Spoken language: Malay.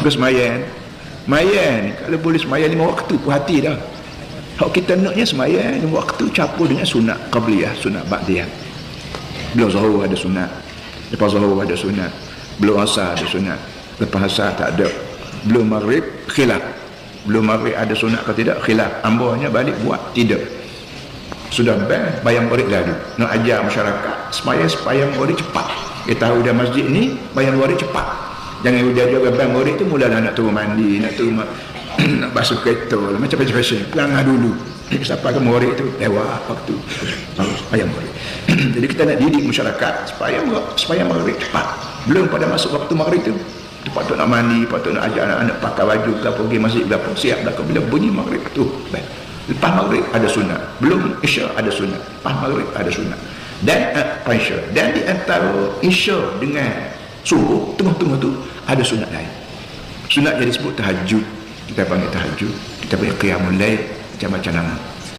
Ke semayan kalau boleh semayan 5 waktu puas hati dah. Hak kita naknya semayan 5 waktu campur dengan sunat qabliyah, sunat ba'diyah. Belum zuhur ada sunat, lepas zuhur ada sunat, belum asar ada sunat, lepas asar tak ada, belum maghrib khilaf, belum maghrib ada sunat atau tidak khilaf. Ambohnya balik buat tidak, sudah bayang murid lalu nak ajar masyarakat supaya murid cepat. Dia tahu dah masjid ni bayang murid cepat. Jangan udah juga bayang murid tu mulalah nak turun mandi, nak turun nak basuh kereta lah, macam-macam pelanggar dulu sampai ke murid tu lewat waktu bayang murid. Jadi kita nak didik masyarakat supaya maghrib cepat. Belum pada masuk waktu maghrib tu patut nak mandi, patut nak ajar anak-anak pakai baju ke pergi masjid berapa siap dah. Bila bunyi maghrib tu baik. Lepas maghrib ada sunat, belum isya ada sunat, lepas maghrib ada sunat, dan isya, dan di antara isya dengan subuh tengah-tengah tu ada sunat lain. Sunat yang disebut tahajud, kita panggil tahajud, kita panggil qiyamul lail, macam-macam nama.